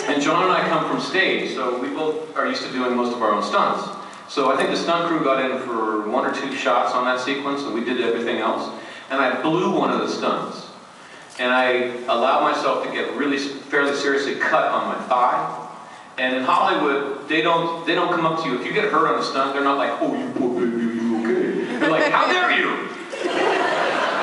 And John and I come from stage, so we both are used to doing most of our own stunts. So I think the stunt crew got in for 1 or 2 shots on that sequence, and we did everything else. And I blew one of the stunts. And I allowed myself to get really fairly seriously cut on my thigh. And in Hollywood, they don't come up to you. If you get hurt on a stunt, they're not like, oh, you poor baby, are you okay? They're like, how dare you?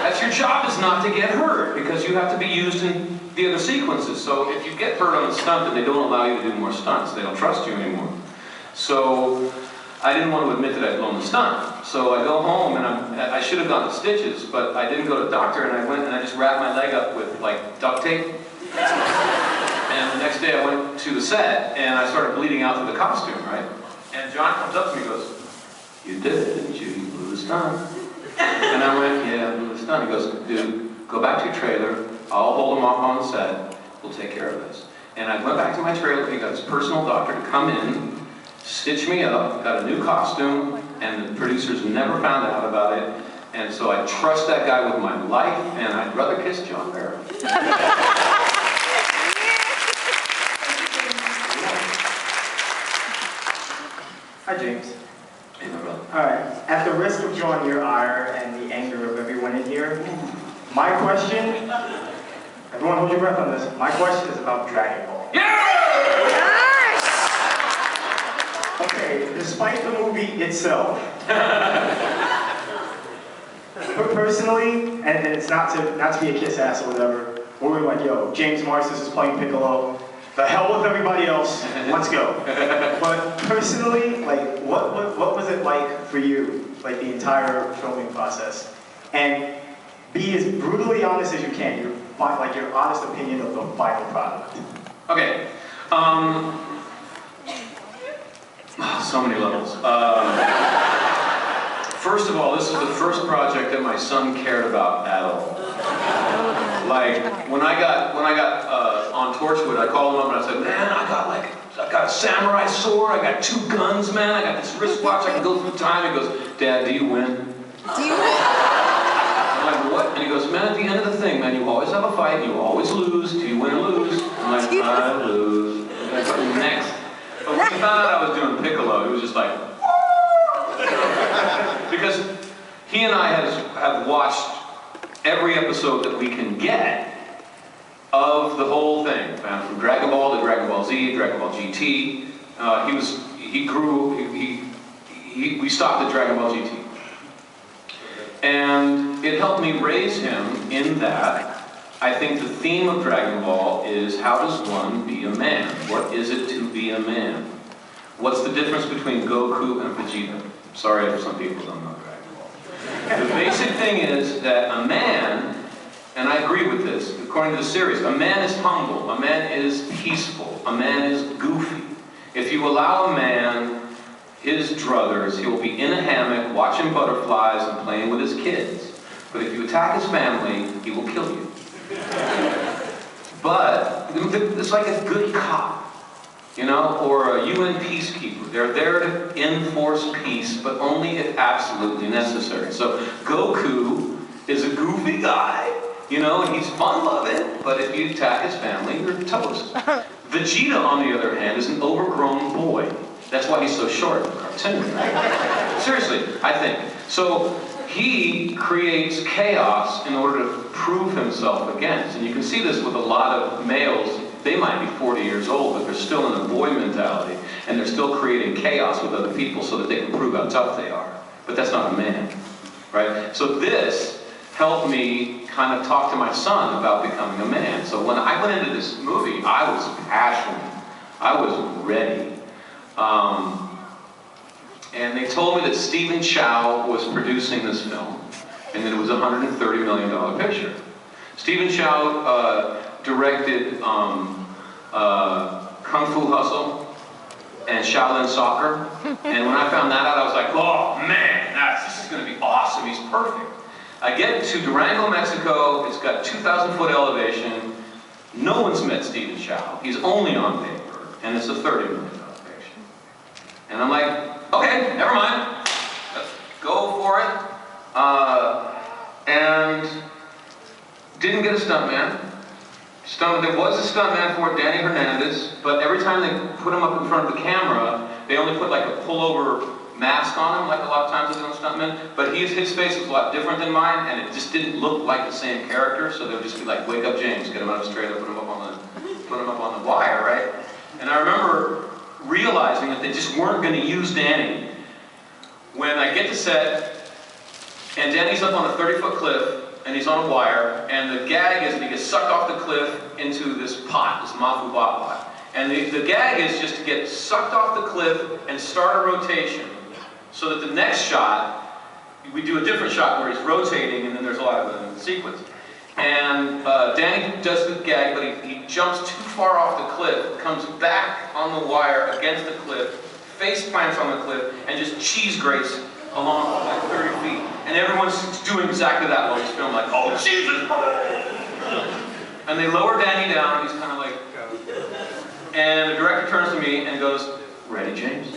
That's your job, is not to get hurt, because you have to be used in the other sequences. So if you get hurt on a stunt, then they don't allow you to do more stunts. They don't trust you anymore. So I didn't want to admit that I'd blown the stunt. So I go home, and I should have gone to stitches, but I didn't go to the doctor, and I went and I just wrapped my leg up with, like, duct tape. And the next day I went to the set, and I started bleeding out through the costume, right? And John comes up to me and goes, you did it, didn't you? You blew the stunt. And I went, yeah, I blew the stunt. He goes, dude, go back to your trailer. I'll hold him off on the set. We'll take care of this. And I went back to my trailer. He got his personal doctor to come in, stitch me up, got a new costume, and the producers never found out about it. And so I trust that guy with my life, and I'd rather kiss John Barrow. Hi, James. Hey, my brother. All right. At the risk of drawing your ire and the anger of everyone in here, my question, everyone hold your breath on this, my question is about Dragon Ball. Yes! Okay, despite the movie itself, personally, and it's not to be a kiss ass or whatever, we're like, yo, James Marsters is playing Piccolo. The hell with everybody else, let's go. But personally, like, what was it like for you, like the entire filming process? And be as brutally honest as you can, your honest opinion of the final product. Okay. So many levels. First of all, this is the first project that my son cared about at all. Like, when I got on Torchwood, I called him up and I said, man, I got a samurai sword, I got 2 guns, man, I got this wristwatch, I can go through time. He goes, Dad, do you win? Do you win? I'm like, what? And he goes, man, at the end of the thing, man, you always have a fight, you always lose. Do you win or lose? I'm like, I lose. Next. But when he found out I was doing Piccolo, he was just like, because he and I have watched every episode that we can get of the whole thing, from Dragon Ball to Dragon Ball Z, Dragon Ball GT. We stopped at Dragon Ball GT. And it helped me raise him in that I think the theme of Dragon Ball is, how does one be a man? What is it to be a man? What's the difference between Goku and Vegeta? Sorry if some people don't know Dragon Ball. The basic thing is that a man, and I agree with this, according to the series, a man is humble, a man is peaceful, a man is goofy. If you allow a man his druthers, he will be in a hammock watching butterflies and playing with his kids. But if you attack his family, he will kill you. But it's like a good cop, you know, or a UN peacekeeper. They're there to enforce peace, but only if absolutely necessary. So Goku is a goofy guy, you know, and he's fun-loving, but if you attack his family, you're toast. Vegeta, on the other hand, is an overgrown boy. That's why he's so short in the cartoon, right? Seriously, I think. So he creates chaos in order to prove himself against. And you can see this with a lot of males. They might be 40 years old, but they're still in a boy mentality, and they're still creating chaos with other people so that they can prove how tough they are. But that's not a man, right? So this helped me kind of talk to my son about becoming a man. So when I went into this movie, I was passionate. I was ready. And they told me that Stephen Chow was producing this film, and that it was a $130 million picture. Stephen Chow directed Kung Fu Hustle and Shaolin Soccer, and when I found that out, I was like, oh man, this is going to be awesome, he's perfect. I get to Durango, Mexico, it's got 2,000-foot elevation, no one's met Stephen Chow, he's only on paper, and it's a $30 million picture. And I'm like, okay, never mind, let's go for it. And didn't get a stuntman, There was a stuntman for it, Danny Hernandez, but every time they put him up in front of the camera, they only put like a pullover mask on him, like a lot of times they do on stuntmen. But his face was a lot different than mine, and it just didn't look like the same character. So they would just be like, "Wake up, James! Get him out of his trailer, put him up on the wire, right?" And I remember realizing that they just weren't going to use Danny. When I get to set, and Danny's up on a 30-foot cliff, and he's on a wire, and the gag is that he gets sucked off the cliff into this pot, this mafu ba pot. And the gag is just to get sucked off the cliff and start a rotation, so that the next shot, we do a different shot where he's rotating, and then there's a lot of a sequence. And Danny does the gag, but he jumps too far off the cliff, comes back on the wire against the cliff, face plants on the cliff, and just cheese grates along like 30 feet. And everyone's doing exactly that while he's filming, like, "Oh, Jesus!" And they lower Danny down, and he's kind of like, and the director turns to me and goes, "Ready, James?"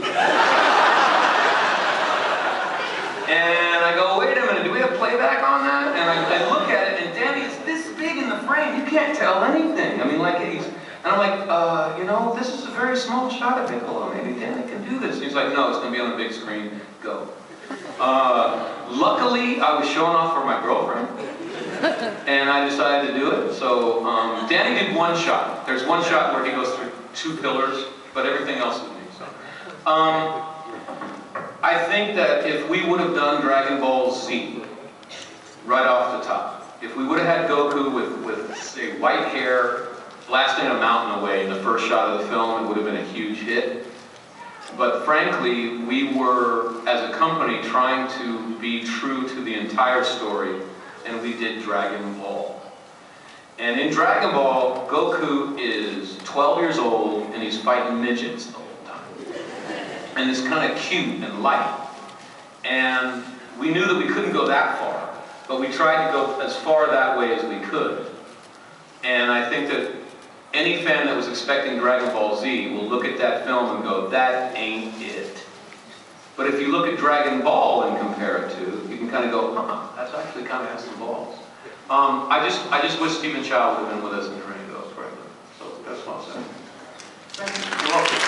And I go, "Wait a minute, do we have playback on that?" And I look at it, and Danny is this big in the frame, you can't tell anything. I mean, like, and I'm like, "You know, this is a very small shot of Piccolo, maybe Danny can do this." And he's like, "No, it's going to be on the big screen, go." Luckily, I was showing off for my girlfriend, and I decided to do it. So Danny did one shot. There's one shot where he goes through 2 pillars, but everything else is me. So I think that if we would have done Dragon Ball Z right off the top, if we would have had Goku with say, white hair blasting a mountain away in the first shot of the film, it would have been a huge hit. But frankly, we were, as a company, trying to be true to the entire story, and we did Dragon Ball. And in Dragon Ball, Goku is 12 years old, and he's fighting midgets the whole time. And it's kind of cute and light. And we knew that we couldn't go that far, but we tried to go as far that way as we could. And I think that any fan that was expecting Dragon Ball Z will look at that film and go, "That ain't it." But if you look at Dragon Ball and compare it to, you can kind of go, that's actually kind of has some balls. I just wish Stephen Chow would have been with us in Training Ghost, right? So that's what I'll say. Thank you. You're welcome.